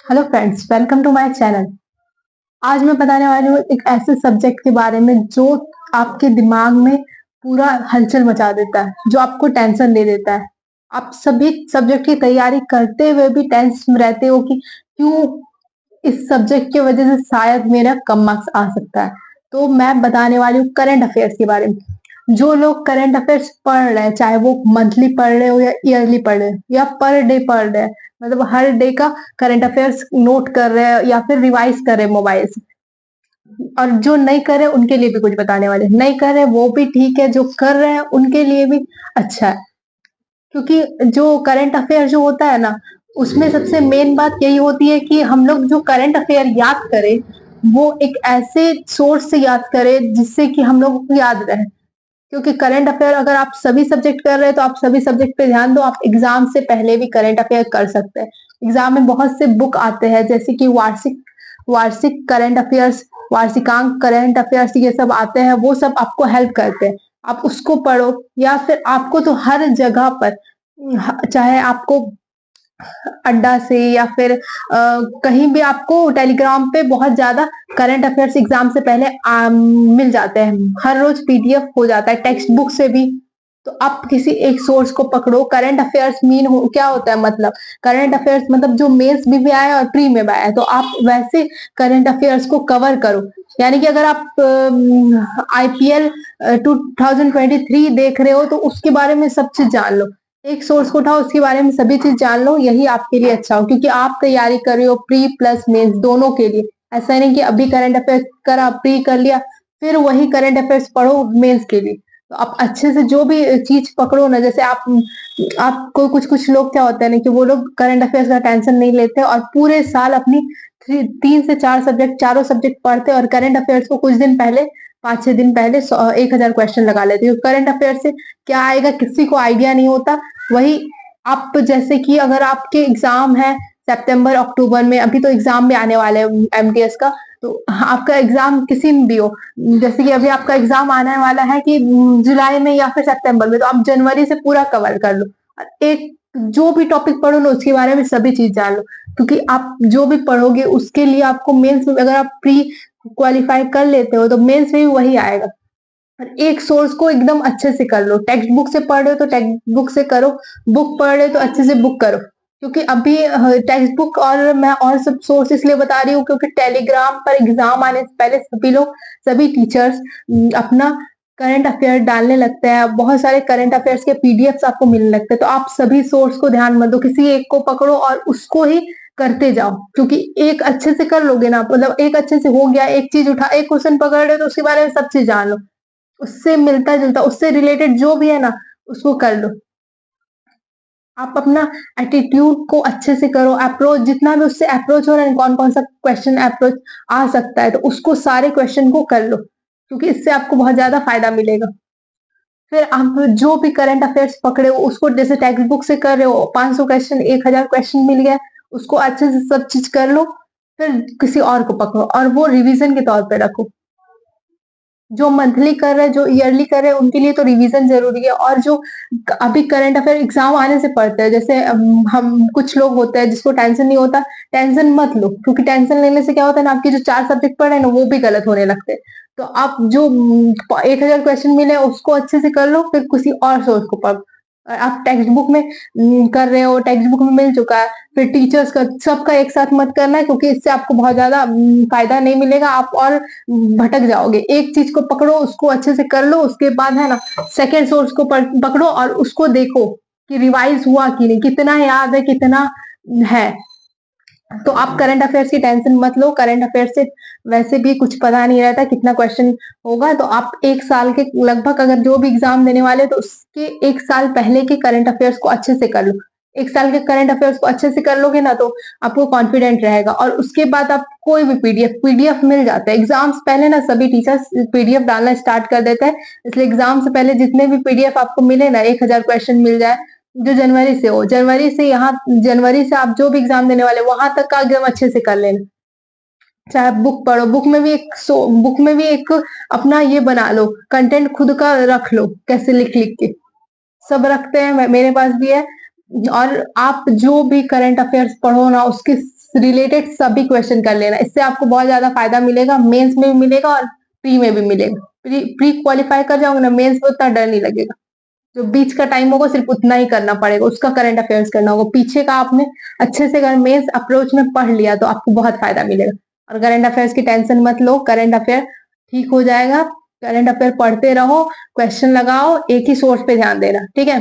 Hello friends, welcome to my channel. आज मैं बताने वाली हूँ एक ऐसे सब्जेक्ट के बारे में जो आपके दिमाग में पूरा हलचल मचा देता है, जो आपको टेंशन दे देता है। आप सभी सब्जेक्ट की तैयारी करते हुए भी टेंशन में रहते हो कि क्यों इस सब्जेक्ट की वजह से शायद मेरा कम मार्क्स आ सकता है। तो मैं बताने वाली हूँ करंट अफेयर्स के बारे में। जो लोग करंट अफेयर्स पढ़ रहे हैं, चाहे वो मंथली पढ़ रहे हो या ईयरली पढ़ रहे हो या पर डे पढ़ रहे हैं, मतलब हर डे का करंट अफेयर्स नोट कर रहे हैं या फिर रिवाइज कर रहे हैं मोबाइल से। और जो नहीं कर रहे उनके लिए भी कुछ बताने वाले, नहीं कर रहे वो भी ठीक है, जो कर रहे हैं उनके लिए भी अच्छा है। क्योंकि जो करंट अफेयर जो होता है ना, उसमें सबसे मेन बात यही होती है कि हम लोग जो करंट अफेयर याद करें वो एक ऐसे सोर्स से याद करें जिससे कि हम लोगों को याद रहे। क्योंकि करंट अफेयर अगर आप सभी सब्जेक्ट कर रहे हैं तो आप सभी सब्जेक्ट पे ध्यान दो। आप एग्जाम से पहले भी करंट अफेयर कर सकते हैं। एग्जाम में बहुत से बुक आते हैं, जैसे कि वार्षिक वार्षिक करंट अफेयर्स, वार्षिकांक करंट अफेयर्स, ये सब आते हैं। वो सब आपको हेल्प करते हैं, आप उसको पढ़ो। या फिर आपको तो हर जगह पर, चाहे आपको अड्डा से या फिर कहीं भी आपको टेलीग्राम पे बहुत ज्यादा करंट अफेयर्स एग्जाम से पहले मिल जाते हैं। हर रोज पीडीएफ हो जाता है टेक्स्ट बुक से भी। तो आप किसी एक सोर्स को पकड़ो। करंट अफेयर्स क्या होता है, मतलब करंट अफेयर्स मतलब जो मेंस में भी आया और प्री में भी आया, तो आप वैसे करंट अफेयर्स को कवर करो। यानी कि अगर आप आईपीएल 2023 देख रहे हो तो उसके बारे में सब चीज जान लो। एक सोर्स को उठाओ, उसके बारे में सभी चीज जान लो, यही आपके लिए अच्छा हो। क्योंकि आप तैयारी कर रहे हो प्री प्लस मेंस दोनों के लिए। ऐसा नहीं कि अभी करंट अफेयर्स करा, प्री कर लिया, फिर वही करंट अफेयर्स पढ़ो मेंस के लिए। तो आप अच्छे से जो भी चीज पकड़ो ना, जैसे आपको कुछ कुछ लोग क्या होता है ना कि वो लोग करंट अफेयर्स का टेंशन नहीं लेते और पूरे साल अपनी 3 से 4 सब्जेक्ट, चारों सब्जेक्ट पढ़ते और करंट अफेयर्स को कुछ दिन पहले, 5-6 दिन पहले 1,000 क्वेश्चन लगा लेते हैं। करंट अफेयर से क्या आएगा किसी को आइडिया नहीं होता। वही आप, जैसे कि अगर आपके एग्जाम है सितंबर अक्टूबर में, अभी तो एग्जाम भी आने वाले हैं एमटीएस का, तो आपका एग्जाम किसी में भी हो, जैसे कि अभी आपका एग्जाम आने वाला है कि जुलाई में या फिर सितंबर में, तो आप जनवरी से पूरा कवर कर लो। एक जो भी टॉपिक पढ़ो ना उसके बारे में सभी चीज जान लो। क्योंकि आप जो भी पढ़ोगे उसके लिए आपको मेंस में, अगर आप प्री क्वालिफाई कर लेते हो तो मेंस में भी वही आएगा। और एक सोर्स को एकदम अच्छे से कर लो। टेक्स्ट बुक से पढ़ रहे हो तो टेक्स्ट बुक से करो, बुक पढ़ रहे हो तो अच्छे से बुक करो। क्योंकि अभी टेक्स्ट बुक और मैं और सब सोर्स इसलिए बता रही हूँ क्योंकि टेलीग्राम पर एग्जाम आने से पहले सभी लोग, सभी टीचर्स अपना करंट अफेयर डालने लगते हैं। बहुत सारे करंट अफेयर्स के पीडीएफ्स आपको मिलने लगते हैं। तो आप सभी सोर्स को ध्यान मत दो, किसी एक को पकड़ो और उसको ही करते जाओ। क्योंकि एक अच्छे से कर लोगे ना, मतलब एक अच्छे से हो गया, एक चीज उठा, एक क्वेश्चन पकड़ रहे हो तो उसके बारे में सब चीज जान लो। उससे मिलता जुलता, उससे रिलेटेड जो भी है ना उसको कर लो। आप अपना एटीट्यूड को अच्छे से करो, अप्रोच जितना भी उससे अप्रोच हो रहा है, कौन कौन सा क्वेश्चन अप्रोच आ सकता है, तो उसको सारे क्वेश्चन को कर लो। क्योंकि इससे आपको बहुत ज्यादा फायदा मिलेगा। फिर आप जो भी करंट अफेयर्स पकड़े हो उसको, जैसे टेक्स्ट बुक से कर रहे हो, 500 क्वेश्चन, 1,000 क्वेश्चन मिल गया, उसको अच्छे से सब चीज कर लो। फिर किसी और को पकड़ो और वो रिवीजन के तौर पे रखो। जो मंथली कर रहे हैं, जो ईयरली कर रहे हैं, उनके लिए तो रिवीजन जरूरी है। और जो अभी करंट अफेयर एग्जाम आने से पढ़ते हैं, जैसे हम कुछ लोग होते हैं जिसको टेंशन नहीं होता, टेंशन मत लो। क्योंकि टेंशन लेने से क्या होता है ना, आपके जो 4 सब्जेक्ट पढ़े हैं ना वो भी गलत होने लगते हैं। तो आप जो 1,000 क्वेश्चन मिले उसको अच्छे से कर लो, फिर किसी और सोर्स को पढ़ो। और आप टेक्स्ट बुक में कर रहे हो, टेक्स्ट बुक में मिल चुका है, फिर टीचर्स का सबका एक साथ मत करना है। क्योंकि इससे आपको बहुत ज्यादा फायदा नहीं मिलेगा, आप और भटक जाओगे। एक चीज को पकड़ो, उसको अच्छे से कर लो, उसके बाद है ना सेकेंड सोर्स को पकड़ो और उसको देखो कि रिवाइज हुआ कि नहीं, कितना याद है, कितना है। तो आप करंट अफेयर्स की टेंशन मत लो। करंट अफेयर से वैसे भी कुछ पता नहीं रहता कितना क्वेश्चन होगा। तो आप एक साल के लगभग, अगर जो भी एग्जाम देने वाले तो उसके एक साल पहले के करंट अफेयर्स को अच्छे से कर लो। एक साल के करंट अफेयर्स को अच्छे से कर लोगे ना तो आपको कॉन्फिडेंट रहेगा। और उसके बाद आप कोई भी पीडीएफ मिल जाता है। एग्जाम्स पहले ना सभी टीचर्स पीडीएफ डालना स्टार्ट कर देते हैं, इसलिए एग्जाम से पहले जितने भी पीडीएफ आपको मिले ना, 1,000 क्वेश्चन मिल जाए, जो जनवरी से हो, जनवरी से आप जो भी एग्जाम देने वाले वहां तक का एकदम अच्छे से कर लेना। चाहे बुक पढ़ो, बुक में भी एक अपना ये बना लो, कंटेंट खुद का रख लो, कैसे लिख लिख के सब रखते हैं, मेरे पास भी है। और आप जो भी करंट अफेयर्स पढ़ो ना उसके रिलेटेड सभी क्वेश्चन कर लेना। इससे आपको बहुत ज्यादा फायदा मिलेगा, मेंस में भी मिलेगा और प्री में भी मिलेगा। प्री क्वालिफाई कर जाओगे ना, मेंस में उतना डर नहीं लगेगा। जो बीच का टाइम होगा सिर्फ उतना ही करना पड़ेगा, उसका करंट अफेयर्स करना होगा। पीछे का आपने अच्छे से अगर मेंस अप्रोच में पढ़ लिया तो आपको बहुत फायदा मिलेगा। और करंट अफेयर्स की टेंशन मत लो, करंट अफेयर ठीक हो जाएगा। करंट अफेयर पढ़ते रहो, क्वेश्चन लगाओ, एक ही सोर्स पे ध्यान देना, ठीक है।